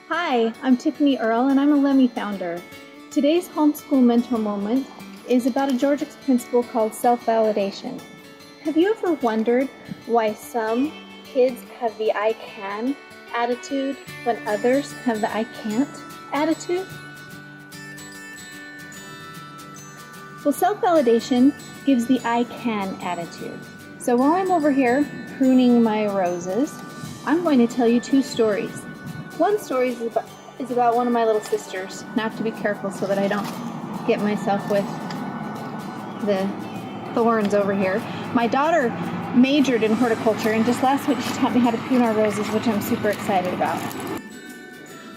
Hi, I'm Tiffany Earle and I'm a LEMI founder. Today's homeschool mentor moment is about a Georgia principle called self-validation. Have you ever wondered why some kids have the I can attitude when others have the I can't attitude? Well, self-validation gives the I can attitude. So while I'm over here pruning my roses, I'm going to tell you two stories. One story is about one of my little sisters. And I have to be careful so that I don't get myself with the thorns over here. My daughter majored in horticulture, and just last week she taught me how to prune our roses, which I'm super excited about.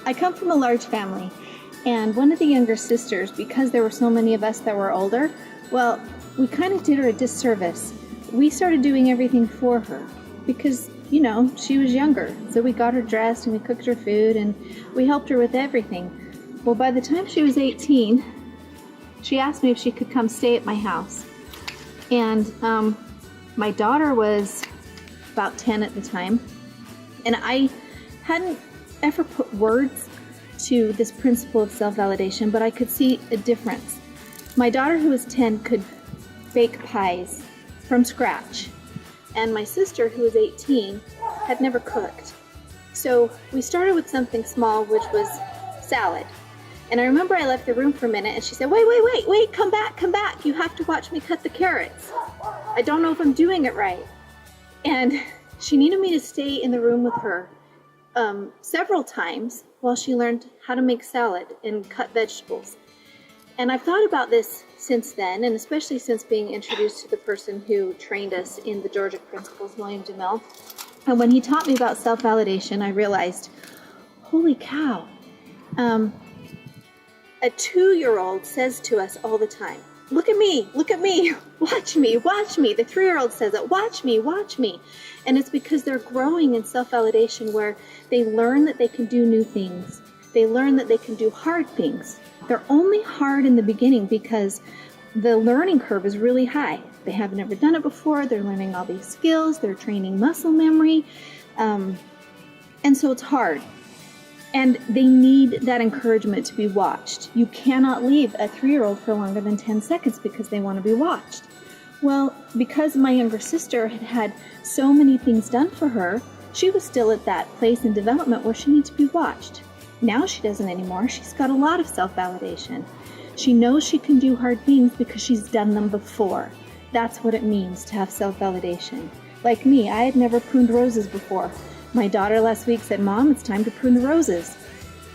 I come from a large family, and one of the younger sisters, because there were so many of us that were older, well, we kind of did her a disservice. We started doing everything for her because, you know, she was younger. So we got her dressed and we cooked her food and we helped her with everything. Well, by the time she was 18, she asked me if she could come stay at my house. And my daughter was about 10 at the time. And I hadn't ever put words to this principle of self-validation, but I could see a difference. My daughter, who was 10, could bake pies from scratch. And my sister, who was 18, had never cooked. So we started with something small, which was salad. And I remember I left the room for a minute and she said, wait, come back. You have to watch me cut the carrots. I don't know if I'm doing it right. And she needed me to stay in the room with her several times while she learned how to make salad and cut vegetables. And I've thought about this since then, and especially since being introduced to the person who trained us in the Georgia principles, William DeMille. And when he taught me about self-validation, I realized, holy cow, a 2-year-old says to us all the time, look at me, watch me. The 3-year-old says it, watch me. And it's because they're growing in self-validation where they learn that they can do new things. They learn that they can do hard things. They're only hard in the beginning because the learning curve is really high. They have never done it before. They're learning all these skills. They're training muscle memory. And so it's hard. And they need that encouragement to be watched. You cannot leave a 3-year-old for longer than 10 seconds because they want to be watched. Well, because my younger sister had had so many things done for her, she was still at that place in development where she needs to be watched. Now she doesn't anymore. She's got a lot of self-validation. She knows she can do hard things because she's done them before. That's what it means to have self-validation. Like me, I had never pruned roses before. My daughter last week said, Mom, it's time to prune the roses.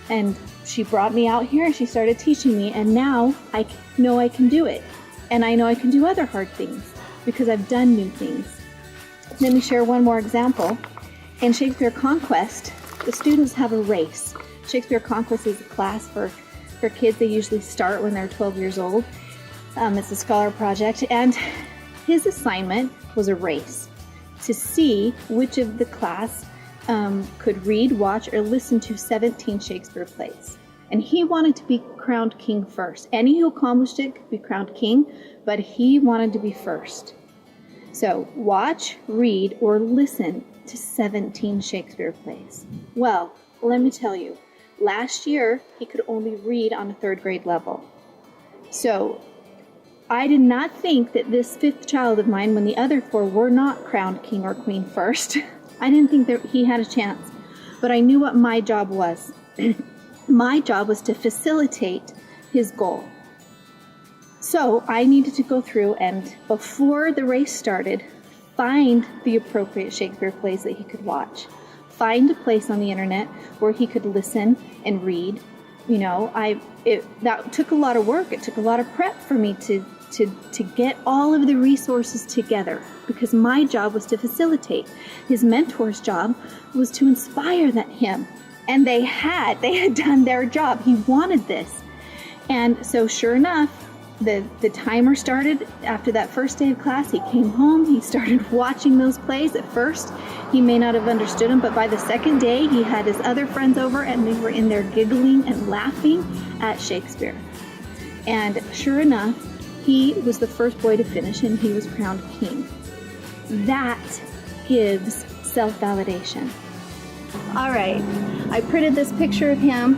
And she brought me out here and she started teaching me, and now I know I can do it. And I know I can do other hard things because I've done new things. Let me share one more example. In Shakespeare Conquest, the students have a race. Shakespeare Conquest is a class for kids. They usually start when they're 12 years old. It's a scholar project, and his assignment was a race to see which of the class could read, watch, or listen to 17 Shakespeare plays. And he wanted to be crowned king first. Any who accomplished it could be crowned king, but he wanted to be first. So watch, read, or listen to 17 Shakespeare plays. Well, let me tell you, last year, he could only read on a 3rd grade level. So I did not think that this 5th child of mine, when the other 4 were not crowned king or queen first, I didn't think that he had a chance. But I knew what my job was. My job was to facilitate his goal. So I needed to go through and, before the race started, find the appropriate Shakespeare plays that he could watch. Find a place on the internet where he could listen and read. You know, that took a lot of work. It took a lot of prep for me to get all of the resources together, because my job was to facilitate. His mentor's job was to inspire him. And they had done their job. He wanted this. And so sure enough, the timer started after that first day of class. He came home, he started watching those plays. At first, he may not have understood them, but by the second day, he had his other friends over and they were in there giggling and laughing at Shakespeare. And sure enough, he was the first boy to finish and he was crowned king. That gives self-validation. All right, I printed this picture of him.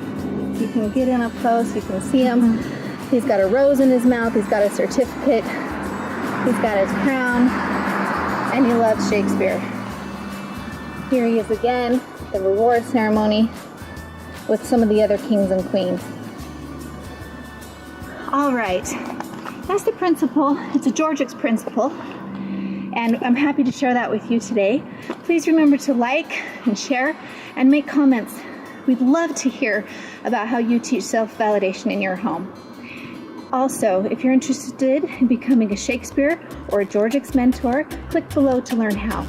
You can get in up close, you can see him. He's got a rose in his mouth, he's got a certificate, he's got his crown, and he loves Shakespeare. Here he is again, the reward ceremony with some of the other kings and queens. All right, that's the principle. It's a Georgix principle, and I'm happy to share that with you today. Please remember to like and share and make comments. We'd love to hear about how you teach self-validation in your home. Also, if you're interested in becoming a Shakespeare or a Georgix mentor, click below to learn how.